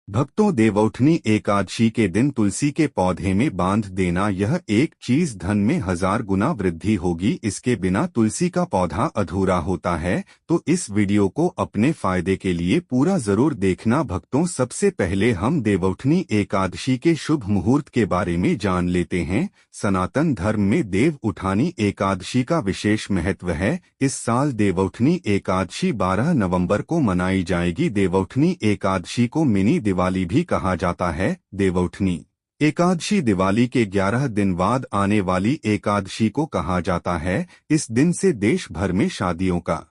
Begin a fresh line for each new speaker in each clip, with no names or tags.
भक्तों, देवउठनी एकादशी के दिन तुलसी के पौधे में बांध देना, यह एक चीज धन में 1000 गुना वृद्धि होगी। इसके बिना तुलसी का पौधा अधूरा होता है। तो इस वीडियो को अपने फायदे के लिए पूरा जरूर देखना। भक्तों, सबसे पहले हम देवउठनी एकादशी के शुभ मुहूर्त के बारे में जान लेते हैं। सनातन धर्म में देव उठानी एकादशी का विशेष महत्व है। इस साल देवउठनी एकादशी 12 नवंबर को मनाई जाएगी। देवउठनी एकादशी को मिनी दिवाली भी कहा जाता है। देवउठनी एकादशी दिवाली के 11 दिन बाद आने वाली एकादशी को कहा जाता है। इस दिन से देश भर में शादियों का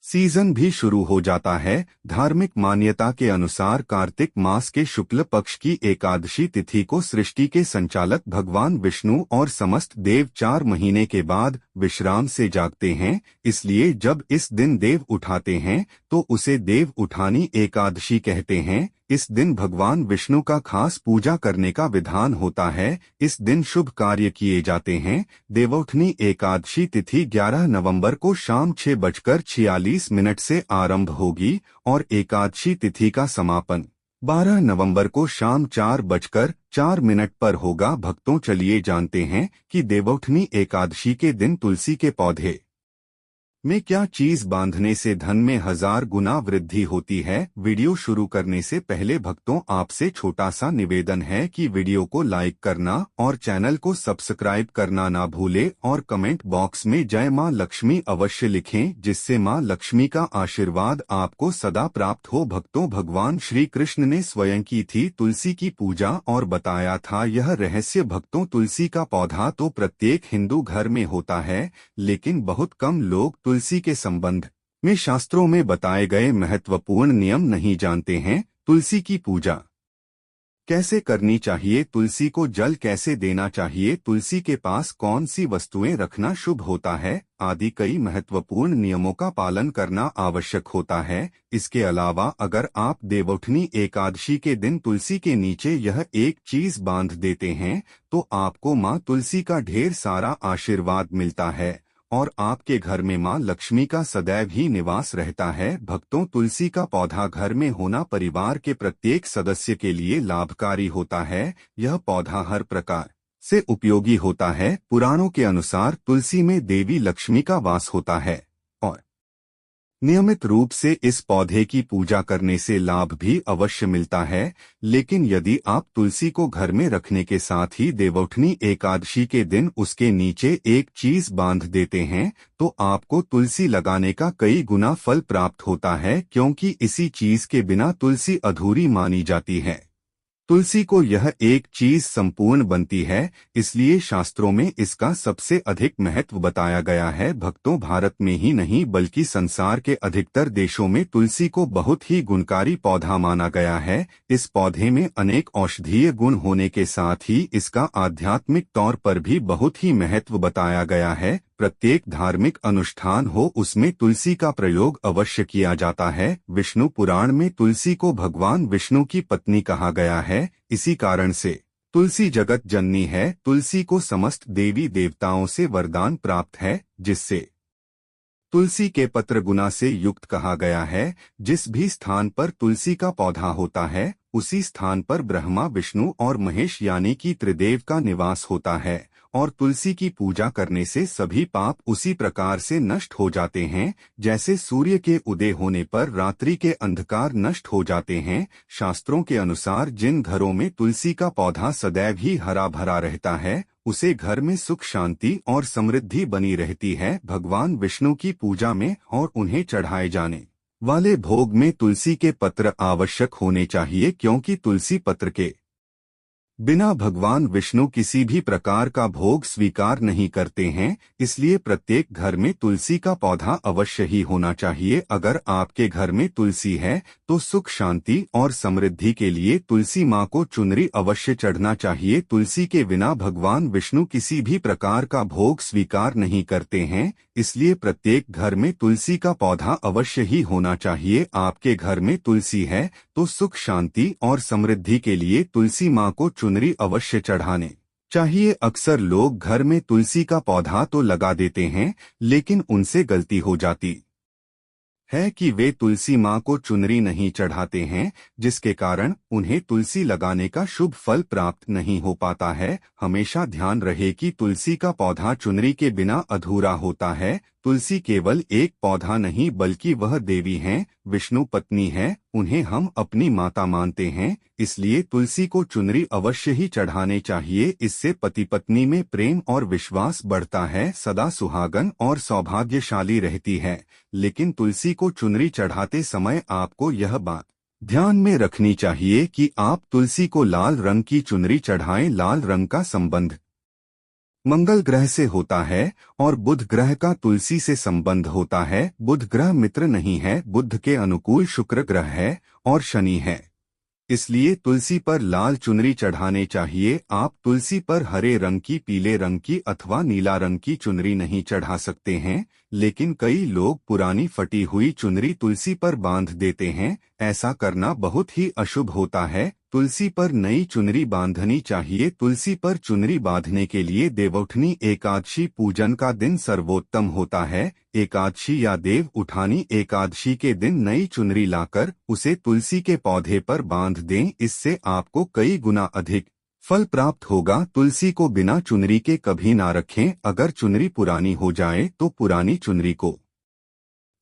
सीजन भी शुरू हो जाता है। धार्मिक मान्यता के अनुसार कार्तिक मास के शुक्ल पक्ष की एकादशी तिथि को सृष्टि के संचालक भगवान विष्णु और समस्त देव 4 महीने के बाद विश्राम से जागते हैं। इसलिए जब इस दिन देव उठाते हैं तो उसे देव उठानी एकादशी कहते हैं। इस दिन भगवान विष्णु का खास पूजा करने का विधान होता है। इस दिन शुभ कार्य किए जाते हैं। देवउठनी एकादशी तिथि 11 नवंबर को शाम 6:46 से आरंभ होगी और एकादशी तिथि का समापन 12 नवंबर को शाम 4:04 पर होगा। भक्तों, चलिए जानते हैं कि देवउठनी एकादशी के दिन तुलसी के पौधे में क्या चीज बांधने से धन में 1000 गुना वृद्धि होती है। वीडियो शुरू करने से पहले भक्तों, आपसे छोटा सा निवेदन है कि वीडियो को लाइक करना और चैनल को सब्सक्राइब करना ना भूले और कमेंट बॉक्स में जय मां लक्ष्मी अवश्य लिखें, जिससे मां लक्ष्मी का आशीर्वाद आपको सदा प्राप्त हो। भक्तों, भगवान श्री कृष्ण ने स्वयं की थी तुलसी की पूजा और बताया था यह रहस्य। भक्तों, तुलसी का पौधा तो प्रत्येक हिंदू घर में होता है, लेकिन बहुत कम लोग तुलसी के संबंध में शास्त्रों में बताए गए महत्वपूर्ण नियम नहीं जानते हैं। तुलसी की पूजा कैसे करनी चाहिए, तुलसी को जल कैसे देना चाहिए, तुलसी के पास कौन सी वस्तुएं रखना शुभ होता है आदि कई महत्वपूर्ण नियमों का पालन करना आवश्यक होता है। इसके अलावा अगर आप देवउठनी एकादशी के दिन तुलसी के नीचे यह एक चीज बांध देते हैं तो आपको मां तुलसी का ढेर सारा आशीर्वाद मिलता है और आपके घर में मां लक्ष्मी का सदैव ही निवास रहता है। भक्तों, तुलसी का पौधा घर में होना परिवार के प्रत्येक सदस्य के लिए लाभकारी होता है। यह पौधा हर प्रकार से उपयोगी होता है। पुराणों के अनुसार तुलसी में देवी लक्ष्मी का वास होता है और नियमित रूप से इस पौधे की पूजा करने से लाभ भी अवश्य मिलता है। लेकिन यदि आप तुलसी को घर में रखने के साथ ही देवउठनी एकादशी के दिन उसके नीचे एक चीज बांध देते हैं तो आपको तुलसी लगाने का कई गुना फल प्राप्त होता है, क्योंकि इसी चीज के बिना तुलसी अधूरी मानी जाती है। तुलसी को यह एक चीज संपूर्ण बनती है, इसलिए शास्त्रों में इसका सबसे अधिक महत्व बताया गया है। भक्तों, भारत में ही नहीं बल्कि संसार के अधिकतर देशों में तुलसी को बहुत ही गुणकारी पौधा माना गया है। इस पौधे में अनेक औषधीय गुण होने के साथ ही इसका आध्यात्मिक तौर पर भी बहुत ही महत्व बताया गया है। प्रत्येक धार्मिक अनुष्ठान हो उसमें तुलसी का प्रयोग अवश्य किया जाता है। विष्णु पुराण में तुलसी को भगवान विष्णु की पत्नी कहा गया है। इसी कारण से तुलसी जगत जननी है। तुलसी को समस्त देवी देवताओं से वरदान प्राप्त है, जिससे तुलसी के पत्र गुना से युक्त कहा गया है। जिस भी स्थान पर तुलसी का पौधा होता है उसी स्थान पर ब्रह्मा, विष्णु और महेश यानी कि त्रिदेव का निवास होता है और तुलसी की पूजा करने से सभी पाप उसी प्रकार से नष्ट हो जाते हैं जैसे सूर्य के उदय होने पर रात्रि के अंधकार नष्ट हो जाते हैं। शास्त्रों के अनुसार जिन घरों में तुलसी का पौधा सदैव ही हरा भरा रहता है उसे घर में सुख, शांति और समृद्धि बनी रहती है। भगवान विष्णु की पूजा में और उन्हें चढ़ाए जाने वाले भोग में तुलसी के पत्र आवश्यक होने चाहिए, क्योंकि तुलसी पत्र के बिना भगवान विष्णु किसी भी प्रकार का भोग स्वीकार नहीं करते हैं। इसलिए प्रत्येक घर में तुलसी का पौधा अवश्य ही होना चाहिए। अगर आपके घर में तुलसी है तो सुख, शांति और समृद्धि के लिए तुलसी माँ को चुनरी अवश्य चढ़ना चाहिए। तुलसी के बिना भगवान विष्णु किसी भी प्रकार का भोग स्वीकार नहीं करते हैं, इसलिए प्रत्येक घर में तुलसी का पौधा अवश्य ही होना चाहिए। आपके घर में तुलसी है तो सुख, शांति और समृद्धि के लिए तुलसी माँ को चुनरी अवश्य चढ़ाने चाहिए। अक्सर लोग घर में तुलसी का पौधा तो लगा देते हैं लेकिन उनसे गलती हो जाती है कि वे तुलसी माँ को चुनरी नहीं चढ़ाते हैं, जिसके कारण उन्हें तुलसी लगाने का शुभ फल प्राप्त नहीं हो पाता है। हमेशा ध्यान रहे कि तुलसी का पौधा चुनरी के बिना अधूरा होता है। तुलसी केवल एक पौधा नहीं बल्कि वह देवी हैं, विष्णु पत्नी है, उन्हें हम अपनी माता मानते हैं। इसलिए तुलसी को चुनरी अवश्य ही चढ़ाने चाहिए। इससे पति पत्नी में प्रेम और विश्वास बढ़ता है, सदा सुहागन और सौभाग्यशाली रहती है। लेकिन तुलसी को चुनरी चढ़ाते समय आपको यह बात ध्यान में रखनी चाहिए कि आप तुलसी को लाल रंग की चुनरी चढ़ाएं। लाल रंग का संबंध मंगल ग्रह से होता है और बुध ग्रह का तुलसी से संबंध होता है। बुध ग्रह मित्र नहीं है, बुध के अनुकूल शुक्र ग्रह है और शनि है। इसलिए तुलसी पर लाल चुनरी चढ़ाने चाहिए। आप तुलसी पर हरे रंग की, पीले रंग की अथवा नीला रंग की चुनरी नहीं चढ़ा सकते हैं। लेकिन कई लोग पुरानी फटी हुई चुनरी तुलसी पर बांध देते हैं। ऐसा करना बहुत ही अशुभ होता है। तुलसी पर नई चुनरी बांधनी चाहिए। तुलसी पर चुनरी बांधने के लिए देवउठनी एकादशी पूजन का दिन सर्वोत्तम होता है। एकादशी या देव उठानी एकादशी के दिन नई चुनरी लाकर उसे तुलसी के पौधे पर बांध दें। इससे आपको कई गुना अधिक फल प्राप्त होगा। तुलसी को बिना चुनरी के कभी ना रखें। अगर चुनरी पुरानी हो जाए तो पुरानी चुनरी को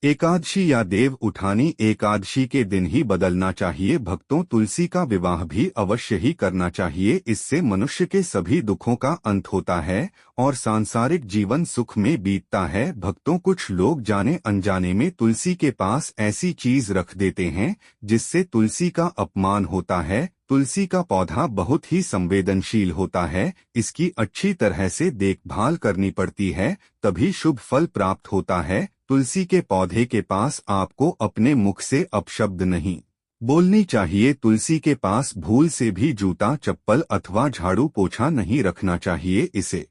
एकादशी या देव उठानी एकादशी के दिन ही बदलना चाहिए। भक्तों, तुलसी का विवाह भी अवश्य ही करना चाहिए। इससे मनुष्य के सभी दुखों का अंत होता है और सांसारिक जीवन सुख में बीतता है। भक्तों, कुछ लोग जाने अनजाने में तुलसी के पास ऐसी चीज रख देते हैं जिससे तुलसी का अपमान होता है। तुलसी का पौधा बहुत ही संवेदनशील होता है। इसकी अच्छी तरह से देखभाल करनी पड़ती है, तभी शुभ फल प्राप्त होता है। तुलसी के पौधे के पास आपको अपने मुख से अपशब्द नहीं बोलनी चाहिए। तुलसी के पास भूल से भी जूता, चप्पल अथवा झाड़ू पोछा नहीं रखना चाहिए। इसे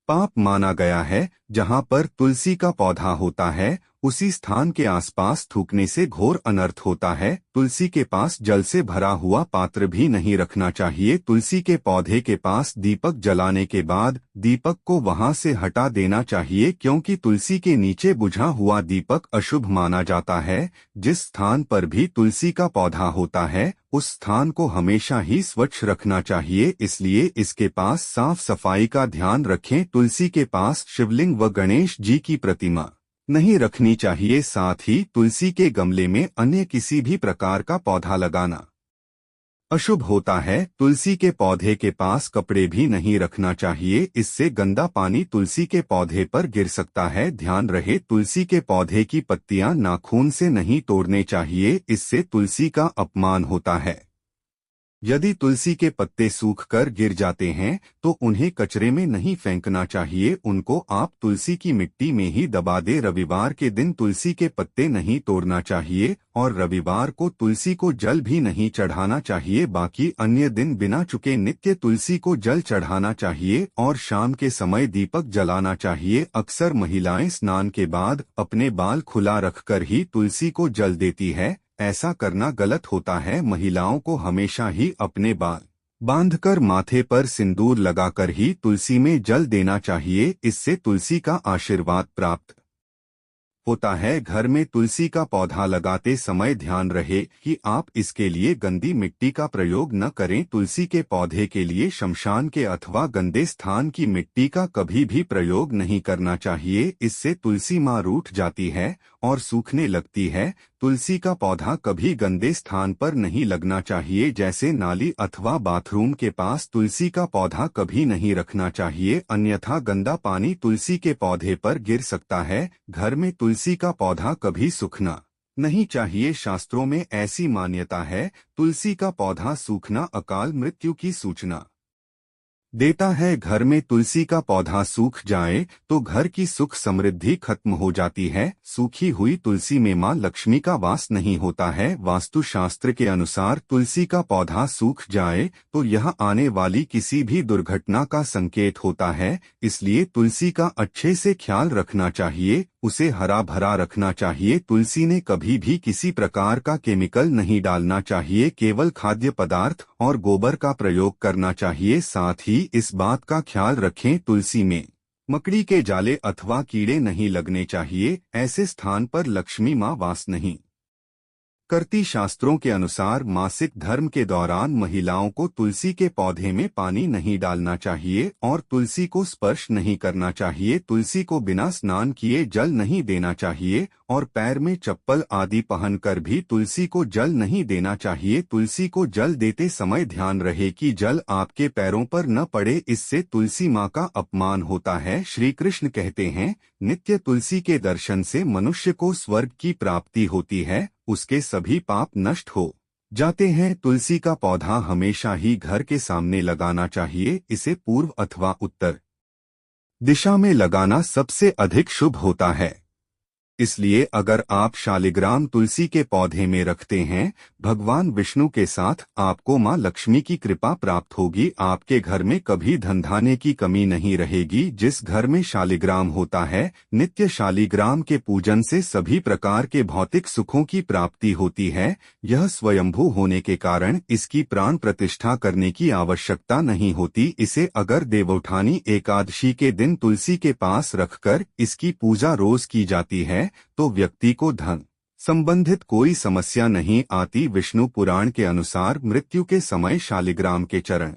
पाप माना गया है। जहाँ पर तुलसी का पौधा होता है उसी स्थान के आसपास थूकने से घोर अनर्थ होता है। तुलसी के पास जल से भरा हुआ पात्र भी नहीं रखना चाहिए। तुलसी के पौधे के पास दीपक जलाने के बाद दीपक को वहां से हटा देना चाहिए, क्योंकि तुलसी के नीचे बुझा हुआ दीपक अशुभ माना जाता है। जिस स्थान पर भी तुलसी का पौधा होता है उस स्थान को हमेशा ही स्वच्छ रखना चाहिए। इसलिए इसके पास साफ सफाई का ध्यान रखें। तुलसी के पास शिवलिंग व गणेश जी की प्रतिमा नहीं रखनी चाहिए। साथ ही तुलसी के गमले में अन्य किसी भी प्रकार का पौधा लगाना अशुभ होता है। तुलसी के पौधे के पास कपड़े भी नहीं रखना चाहिए। इससे गंदा पानी तुलसी के पौधे पर गिर सकता है। ध्यान रहे, तुलसी के पौधे की पत्तियां नाखून से नहीं तोड़ने चाहिए, इससे तुलसी का अपमान होता है। यदि तुलसी के पत्ते सूख कर गिर जाते हैं तो उन्हें कचरे में नहीं फेंकना चाहिए, उनको आप तुलसी की मिट्टी में ही दबा दे। रविवार के दिन तुलसी के पत्ते नहीं तोड़ना चाहिए और रविवार को तुलसी को जल भी नहीं चढ़ाना चाहिए। बाकी अन्य दिन बिना चुके नित्य तुलसी को जल चढ़ाना चाहिए और शाम के समय दीपक जलाना चाहिए। अक्सर महिलाएं स्नान के बाद अपने बाल खुला रखकर ही तुलसी को जल देती है। ऐसा करना गलत होता है। महिलाओं को हमेशा ही अपने बाल बांधकर माथे पर सिंदूर लगाकर ही तुलसी में जल देना चाहिए। इससे तुलसी का आशीर्वाद प्राप्त होता है। घर में तुलसी का पौधा लगाते समय ध्यान रहे कि आप इसके लिए गंदी मिट्टी का प्रयोग न करें। तुलसी के पौधे के लिए शमशान के अथवा गंदे स्थान की मिट्टी का कभी भी प्रयोग नहीं करना चाहिए। इससे तुलसी माँ रूठ जाती है और सूखने लगती है। तुलसी का पौधा कभी गंदे स्थान पर नहीं लगना चाहिए, जैसे नाली अथवा बाथरूम के पास तुलसी का पौधा कभी नहीं रखना चाहिए, अन्यथा गंदा पानी तुलसी के पौधे पर गिर सकता है। घर में तुलसी का पौधा कभी सूखना नहीं चाहिए। शास्त्रों में ऐसी मान्यता है, तुलसी का पौधा सूखना अकाल मृत्यु की सूचना देता है। घर में तुलसी का पौधा सूख जाए तो घर की सुख समृद्धि खत्म हो जाती है। सूखी हुई तुलसी में मां लक्ष्मी का वास नहीं होता है। वास्तु शास्त्र के अनुसार तुलसी का पौधा सूख जाए तो यह आने वाली किसी भी दुर्घटना का संकेत होता है। इसलिए तुलसी का अच्छे से ख्याल रखना चाहिए, उसे हरा भरा रखना चाहिए। तुलसी ने कभी भी किसी प्रकार का केमिकल नहीं डालना चाहिए, केवल खाद्य पदार्थ और गोबर का प्रयोग करना चाहिए। साथ ही इस बात का ख्याल रखें, तुलसी में मकड़ी के जाले अथवा कीड़े नहीं लगने चाहिए, ऐसे स्थान पर लक्ष्मी माँ वास नहीं करती। शास्त्रों के अनुसार मासिक धर्म के दौरान महिलाओं को तुलसी के पौधे में पानी नहीं डालना चाहिए और तुलसी को स्पर्श नहीं करना चाहिए। तुलसी को बिना स्नान किए जल नहीं देना चाहिए और पैर में चप्पल आदि पहनकर भी तुलसी को जल नहीं देना चाहिए। तुलसी को जल देते समय ध्यान रहे कि जल आपके पैरों पर न पड़े, इससे तुलसी माँ का अपमान होता है। श्री कृष्ण कहते हैं, नित्य तुलसी के दर्शन से मनुष्य को स्वर्ग की प्राप्ति होती है, उसके सभी पाप नष्ट हो जाते हैं। तुलसी का पौधा हमेशा ही घर के सामने लगाना चाहिए। इसे पूर्व अथवा उत्तर दिशा में लगाना सबसे अधिक शुभ होता है। इसलिए अगर आप शालिग्राम तुलसी के पौधे में रखते हैं, भगवान विष्णु के साथ आपको मां लक्ष्मी की कृपा प्राप्त होगी। आपके घर में कभी धनधान्य की कमी नहीं रहेगी। जिस घर में शालिग्राम होता है, नित्य शालिग्राम के पूजन से सभी प्रकार के भौतिक सुखों की प्राप्ति होती है। यह स्वयंभू होने के कारण इसकी प्राण प्रतिष्ठा करने की आवश्यकता नहीं होती। इसे अगर देवउठानी एकादशी के दिन तुलसी के पास रखकर इसकी पूजा रोज की जाती है तो व्यक्ति को धन संबंधित कोई समस्या नहीं आती। विष्णु पुराण के अनुसार मृत्यु के समय शालिग्राम के चरण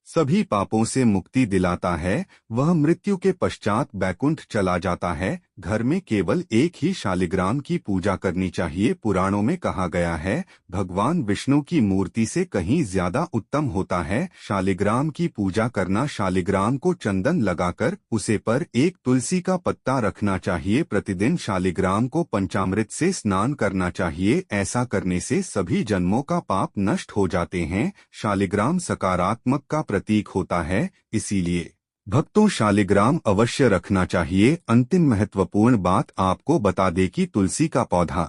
सभी पापों से मुक्ति दिलाता है। वह मृत्यु के पश्चात बैकुंठ चला जाता है। घर में केवल एक ही शालिग्राम की पूजा करनी चाहिए। पुराणों में कहा गया है, भगवान विष्णु की मूर्ति से कहीं ज्यादा उत्तम होता है शालिग्राम की पूजा करना। शालिग्राम को चंदन लगाकर उसे पर एक तुलसी का पत्ता रखना चाहिए। प्रतिदिन शालिग्राम को पंचामृत से स्नान करना चाहिए। ऐसा करने से सभी जन्मों का पाप नष्ट हो जाते हैं। शालिग्राम सकारात्मक का प्रतीक होता है, इसीलिए भक्तों शालिग्राम अवश्य रखना चाहिए। अंतिम महत्वपूर्ण बात आपको बता दे कि तुलसी का पौधा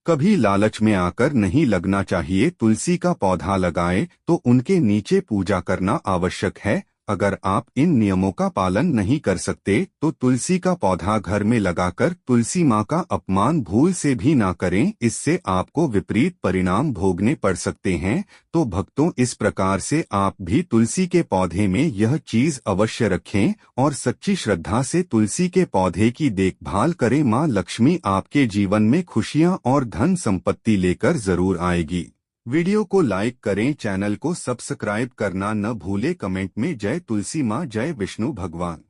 कभी लालच में आकर नहीं लगना चाहिए। तुलसी का पौधा लगाएं तो उनके नीचे पूजा करना आवश्यक है। अगर आप इन नियमों का पालन नहीं कर सकते तो तुलसी का पौधा घर में लगाकर तुलसी माँ का अपमान भूल से भी ना करें, इससे आपको विपरीत परिणाम भोगने पड़ सकते हैं। तो भक्तों, इस प्रकार से आप भी तुलसी के पौधे में यह चीज अवश्य रखें और सच्ची श्रद्धा से तुलसी के पौधे की देखभाल करें। माँ लक्ष्मी आपके जीवन में खुशियाँ और धन संपत्ति लेकर जरूर आएगी। वीडियो को लाइक करें, चैनल को सब्सक्राइब करना न भूले। कमेंट में जय तुलसी माँ, जय विष्णु भगवान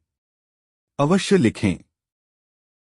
अवश्य लिखें।